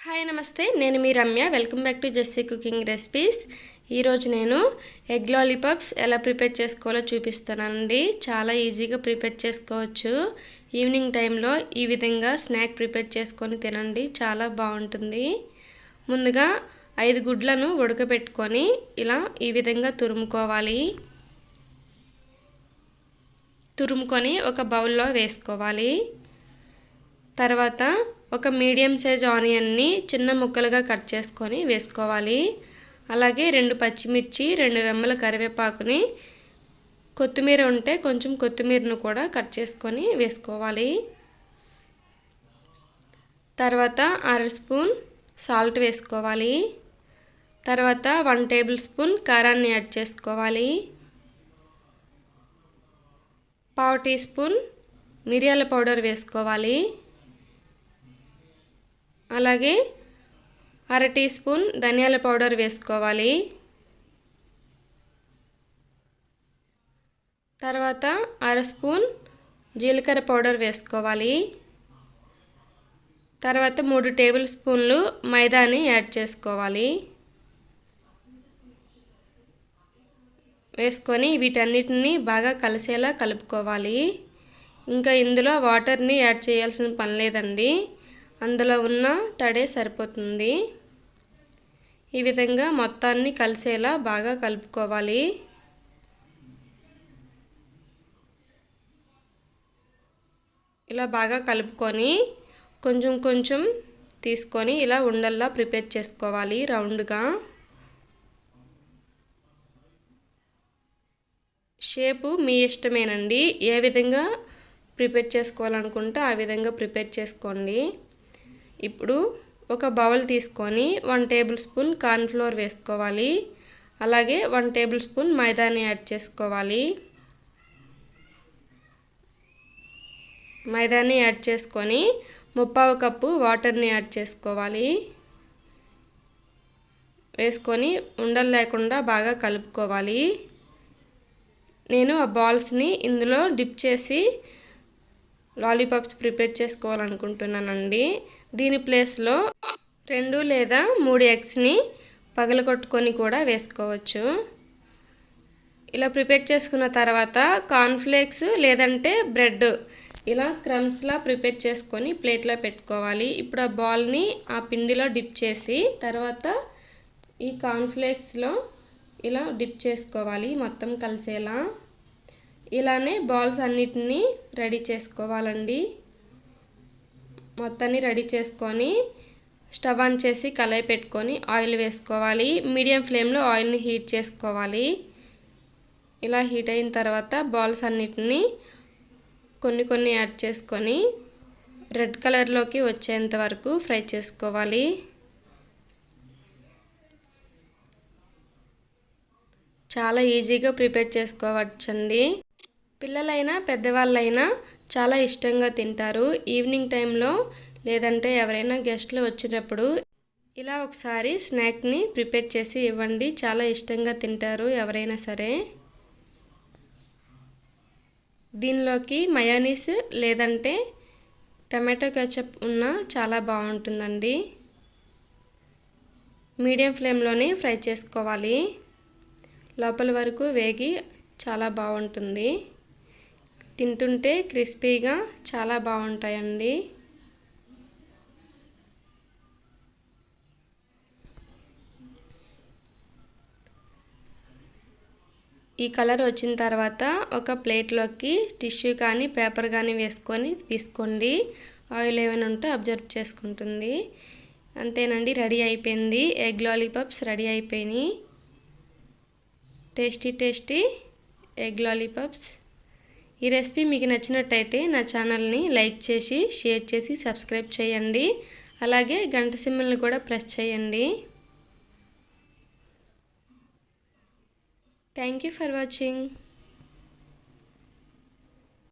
Hi నమస్తే, నేను మీ Ramya. Welcome back to Jessie cooking recipes. ఈరోజు నేను ఎగ్ లాలీపాప్స్ ఎలా ప్రిపేర్ చేసుకోవాలో చూపిస్తానండి. చాలా ఈజీగా ప్రిపేర్ చేసుకోవచ్చు. ఈవినింగ్ టైంలో ఈ విధంగా స్నాక్ ప్రిపేర్ చేసుకొని తినండి, చాలా బాగుంటుంది. ముందుగా 5 గుడ్లను ఉడకబెట్టుకొని ఇలా ఈ విధంగా తురుముకొని ఒక బౌల్లో వేసుకోవాలి. తర్వాత ఒక మీడియం సైజ్ ఆనియన్ని చిన్న ముక్కలుగా కట్ చేసుకొని వేసుకోవాలి. అలాగే 2 పచ్చిమిర్చి, 2 రెమ్మల కరివేపాకుని, కొత్తిమీర ఉంటే కొంచెం కొత్తిమీరను కూడా కట్ చేసుకొని వేసుకోవాలి. తర్వాత 1/2 స్పూన్ సాల్ట్ వేసుకోవాలి. తర్వాత 1 టేబుల్ స్పూన్ కారాన్ని యాడ్ చేసుకోవాలి. 1/2 టీ స్పూన్ మిరియాల పౌడర్ వేసుకోవాలి. అలాగే 1/2 టీ స్పూన్ ధనియాల పౌడర్ వేసుకోవాలి. తర్వాత 1/2 స్పూన్ జీలకర్ర పౌడర్ వేసుకోవాలి. తర్వాత 3 టేబుల్ స్పూన్లు మైదాని యాడ్ చేసుకోవాలి. వేసుకొని వీటన్నిటిని బాగా కలిసేలా కలుపుకోవాలి. ఇంకా ఇందులో వాటర్ని యాడ్ చేయాల్సిన పని లేదండి, అందులో ఉన్న తడే సరిపోతుంది. ఈ విధంగా మొత్తాన్ని కలిసేలా బాగా కలుపుకోవాలి. ఇలా బాగా కలుపుకొని కొంచెం కొంచెం తీసుకొని ఇలా ఉండల్లా ప్రిపేర్ చేసుకోవాలి రౌండ్గా. షేపు మీ ఇష్టమేనండి, ఏ విధంగా ప్రిపేర్ చేసుకోవాలనుకుంటే ఆ విధంగా ప్రిపేర్ చేసుకోండి. ఇప్పుడు ఒక బౌల్ తీసుకొని 1 టేబుల్ స్పూన్ కార్న్ఫ్లోర్ వేసుకోవాలి. అలాగే 1 టేబుల్ స్పూన్ మైదాని యాడ్ చేసుకోవాలి. మైదాని యాడ్ చేసుకొని 1/2 కప్పు వాటర్ని యాడ్ చేసుకోవాలి. వేసుకొని ఉండలు లేకుండా బాగా కలుపుకోవాలి. నేను ఆ బాల్స్ని ఇందులో డిప్ చేసి లాలీపాప్స్ ప్రిపేర్ చేసుకోవాలనుకుంటున్నానండి. దీని ప్లేస్లో 2 లేదా 3 ఎగ్స్ని పగలగొట్టుకొని కూడా వేసుకోవచ్చు. ఇలా ప్రిపేర్ చేసుకున్న తర్వాత కార్న్ఫ్లేక్స్ లేదంటే బ్రెడ్ ఇలా క్రమ్స్లా ప్రిపేర్ చేసుకొని ప్లేట్లో పెట్టుకోవాలి. ఇప్పుడు ఆ బాల్ని ఆ పిండిలో డిప్ చేసి తర్వాత ఈ కార్న్ఫ్లేక్స్లో ఇలా డిప్ చేసుకోవాలి మొత్తం కలిసేలా. ఇలానే బాల్స్ అన్నిటినీ రెడీ చేసుకోవాలండి. మొత్తాన్ని రెడీ చేసుకొని స్టవ్ ఆన్ చేసి కళాయి పెట్టుకొని ఆయిల్ వేసుకోవాలి. మీడియం ఫ్లేమ్లో ఆయిల్ని హీట్ చేసుకోవాలి. ఇలా హీట్ అయిన తర్వాత బాల్స్ అన్నిటినీ కొన్ని యాడ్ చేసుకొని రెడ్ కలర్లోకి వచ్చేంత వరకు ఫ్రై చేసుకోవాలి. చాలా ఈజీగా ప్రిపేర్ చేసుకోవచ్చండి. పిల్లలైనా పెద్దవాళ్ళైనా చాలా ఇష్టంగా తింటారు. ఈవినింగ్ టైంలో లేదంటే ఎవరైనా గెస్ట్లు వచ్చినప్పుడు ఇలా ఒకసారి స్నాక్ని ప్రిపేర్ చేసి ఇవ్వండి, చాలా ఇష్టంగా తింటారు ఎవరైనా సరే. దీనిలోకి మయోనీస్ లేదంటే టమాటో కెచప్ ఉన్నా చాలా బాగుంటుందండి. మీడియం ఫ్లేమ్లోనే ఫ్రై చేసుకోవాలి. లోపల వరకు వేగి చాలా బాగుంటుంది. తింటుంటే క్రిస్పీగా చాలా బాగుంటాయండి. ఈ కలర్ వచ్చిన తర్వాత ఒక ప్లేట్లోకి టిష్యూ కానీ పేపర్ కానీ వేసుకొని తీసుకోండి. ఆయిల్ ఏమైనా ఉంటే అబ్జర్వ్ చేసుకుంటుంది. అంతేనండి, రెడీ అయిపోయింది. ఎగ్ లాలీపాప్స్ రెడీ అయిపోయినాయి. Tasty egg lollipops. ఈ రెసిపీ మీకు నచ్చినట్టయితే నా ఛానల్ని లైక్ చేసి షేర్ చేసి సబ్స్క్రైబ్ చేయండి. అలాగే గంట సింబల్ని కూడా ప్రెస్ చేయండి. Thank you for watching.